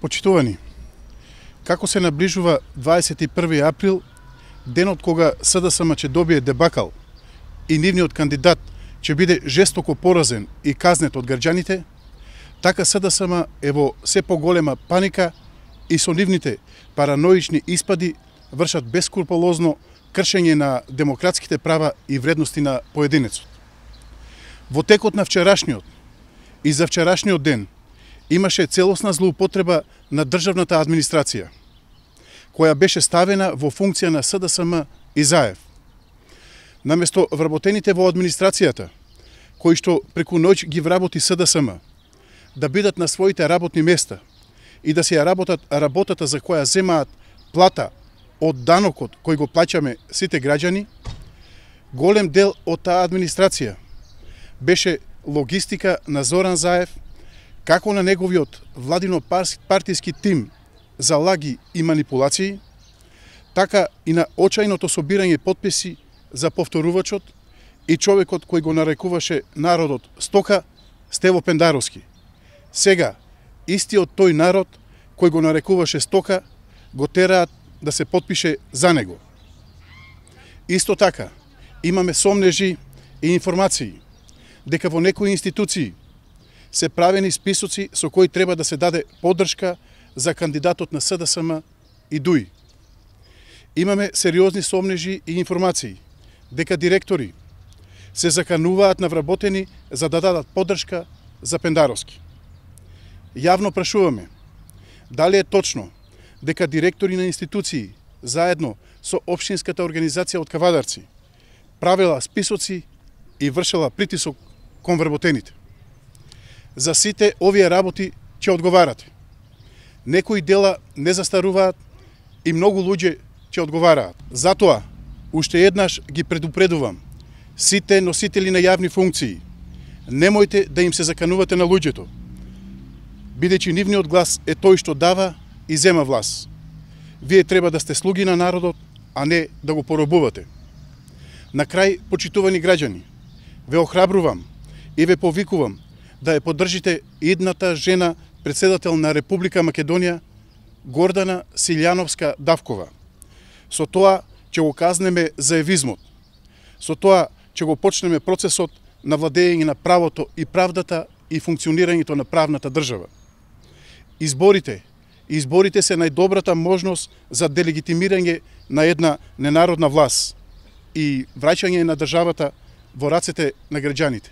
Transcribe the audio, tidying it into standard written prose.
Почитувани, како се наближува 21. април, денот кога СДСМ ќе добие дебакал и нивниот кандидат ќе биде жестоко поразен и казнет од граѓаните, така СДСМ е во се поголема паника и со нивните параноични испади вршат бескрупулозно кршење на демократските права и вредности на поединецот. Во текот на вчерашниот и за вчерашниот ден имаше целосна злоупотреба на државната администрација, која беше ставена во функција на СДСМ и ЗАЕВ. Наместо вработените во администрацијата, кои што преку ноќ ги вработи СДСМ, да бидат на своите работни места и да се ја работат работата за која земаат плата од данокот кој го плаќаме сите граѓани, голем дел од таа администрација беше логистика на Зоран Заев, како на неговиот владино-партиски тим за лаги и манипулации, така и на очајното собирање потписи за повторувачот и човекот кој го нарекуваше народот стока, Стево Пендаровски. Сега, истиот тој народ кој го нарекуваше стока, го тераат да се потпише за него. Исто така, имаме сомнежи и информации дека во некои институции се правени списоци со кои треба да се даде поддршка за кандидатот на СДСМ и ДУИ. Имаме сериозни сомнежи и информации дека директори се закануваат на вработени за да дадат поддршка за Пендаровски. Јавно прашуваме дали е точно дека директори на институции заедно со општинската организација од Кавадарци правела списоци и вршела притисок кон вработените. За сите овие работи ќе одговарате. Некои дела не застаруваат и многу луѓе ќе одговараат. Затоа, уште еднаш ги предупредувам сите носители на јавни функции, немојте да им се заканувате на луѓето, бидејќи нивниот глас е тој што дава и зема власт. Вие треба да сте слуги на народот, а не да го поробувате. На крај, почитувани граѓани, ве охрабрувам и ве повикувам да ја поддржите идната жена председател на Република Македонија, Гордана Силјановска Давкова. Со тоа ќе го казнеме заевизмот. Со тоа ќе го почнеме процесот на владење на правото и правдата и функционирањето на правната држава. Изборите се најдобрата можност за делегитимирање на една ненародна власт и враќање на државата во рацете на граѓаните.